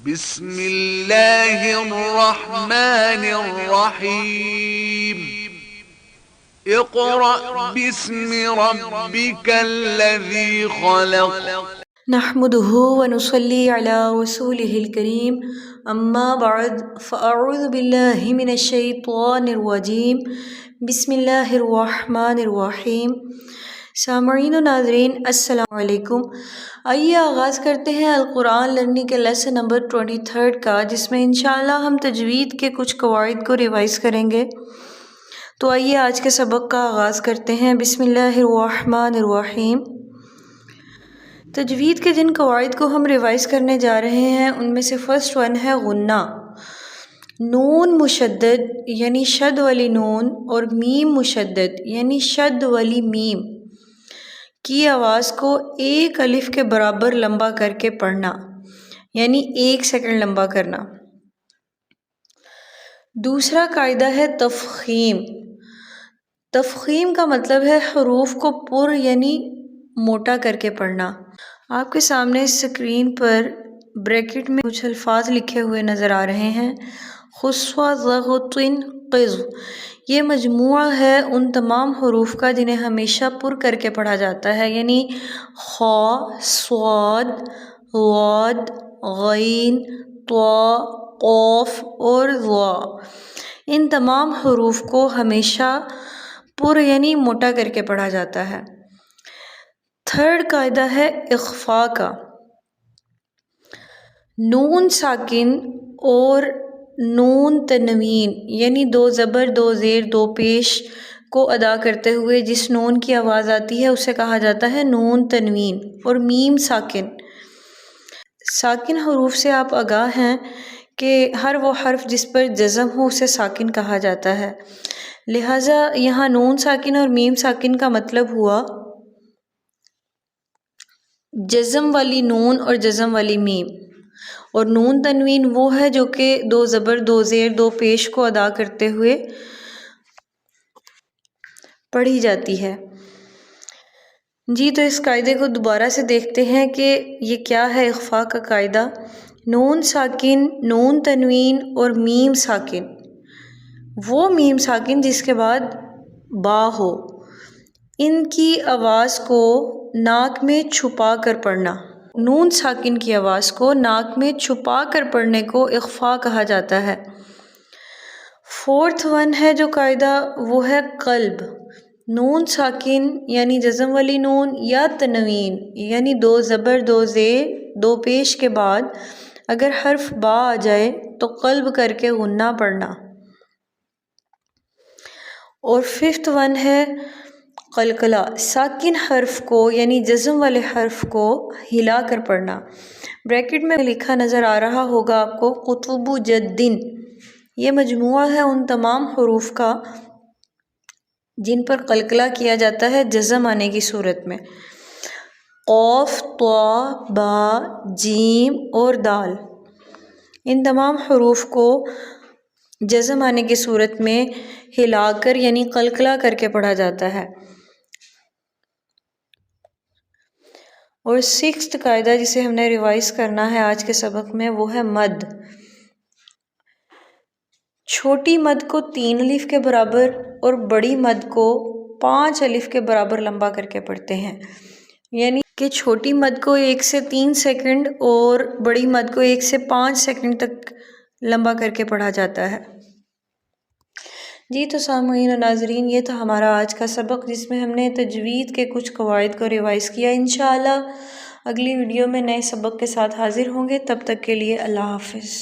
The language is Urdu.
بسم اللہ الرحمن الرحیم اقرأ باسم ربک الذی خلق نحمده ونصلي على رسوله الكريم اما بعد فاعوذ باللہ من الشیطان الرجیم بسم اللہ الرحمن الرحیم۔ سامعین و ناظرین السلام علیکم۔ آئیے آغاز کرتے ہیں القرآن لرننگ کے لیسن نمبر 23 کا، جس میں انشاءاللہ ہم تجوید کے کچھ قواعد کو ریوائز کریں گے۔ تو آئیے آج کے سبق کا آغاز کرتے ہیں۔ بسم اللہ الرحمن الرحیم۔ تجوید کے جن قواعد کو ہم ریوائز کرنے جا رہے ہیں ان میں سے فرسٹ ون ہے غنہ۔ نون مشدد یعنی شد والی نون اور میم مشدد یعنی شد والی میم کی آواز کو ایک الف کے برابر لمبا کر کے پڑھنا، یعنی 1 سیکنڈ لمبا کرنا۔ دوسرا قاعدہ ہے تفخیم۔ تفخیم کا مطلب ہے حروف کو پر یعنی موٹا کر کے پڑھنا۔ آپ کے سامنے اسکرین پر بریکٹ میں کچھ الفاظ لکھے ہوئے نظر آ رہے ہیں۔ خصوہ ضغطن قذ، یہ مجموعہ ہے ان تمام حروف کا جنہیں ہمیشہ پر کر کے پڑھا جاتا ہے، یعنی خا، صاد، ضاد، غین، طا، قاف اور ظا۔ ان تمام حروف کو ہمیشہ پر یعنی موٹا کر کے پڑھا جاتا ہے۔ تھرڈ قاعدہ ہے اخفاء کا۔ نون ساکن اور نون تنوین یعنی 2 زبر 2 زیر 2 پیش کو ادا کرتے ہوئے جس نون کی آواز آتی ہے اسے کہا جاتا ہے نون تنوین۔ اور میم ساکن، ساکن حروف سے آپ آگاہ ہیں کہ ہر وہ حرف جس پر جزم ہو اسے ساکن کہا جاتا ہے، لہٰذا یہاں نون ساکن اور میم ساکن کا مطلب ہوا جزم والی نون اور جزم والی میم، اور نون تنوین وہ ہے جو کہ 2 زبر 2 زیر 2 پیش کو ادا کرتے ہوئے پڑھی جاتی ہے۔ جی تو اس قاعدے کو دوبارہ سے دیکھتے ہیں کہ یہ کیا ہے اخفاء کا قاعدہ۔ نون ساکن، نون تنوین اور میم ساکن، وہ میم ساکن جس کے بعد با ہو، ان کی آواز کو ناک میں چھپا کر پڑھنا۔ نون ساکن کی آواز کو ناک میں چھپا کر پڑھنے کو اخفاء کہا جاتا ہے۔ فورتھ ون ہے جو قاعدہ وہ ہے قلب۔ نون ساکن یعنی جزم والی نون یا تنوین یعنی 2 زبر 2 زیر 2 پیش کے بعد اگر حرف با آ جائے تو قلب کر کے غنہ پڑھنا۔ اور ففتھ ون ہے قلقلہ۔ ساکن حرف کو یعنی جزم والے حرف کو ہلا کر پڑھنا۔ بریکٹ میں لکھا نظر آ رہا ہوگا آپ کو قطب جدن، یہ مجموعہ ہے ان تمام حروف کا جن پر قلقلہ کیا جاتا ہے جزم آنے کی صورت میں۔ قاف، طا، با، جیم اور دال، ان تمام حروف کو جزم آنے کی صورت میں ہلا کر یعنی قلقلہ کر کے پڑھا جاتا ہے۔ اور 6th قاعدہ جسے ہم نے ریوائز کرنا ہے آج کے سبق میں وہ ہے مد۔ چھوٹی مد کو 3 الف کے برابر اور بڑی مد کو 5 الف کے برابر لمبا کر کے پڑھتے ہیں، یعنی کہ چھوٹی مد کو 1 سے 3 سیکنڈ اور بڑی مد کو 1 سے 5 سیکنڈ تک لمبا کر کے پڑھا جاتا ہے۔ جی تو سامعین و ناظرین یہ تھا ہمارا آج کا سبق جس میں ہم نے تجوید کے کچھ قواعد کو ریوائز کیا۔ انشاءاللہ اگلی ویڈیو میں نئے سبق کے ساتھ حاضر ہوں گے، تب تک کے لیے اللہ حافظ۔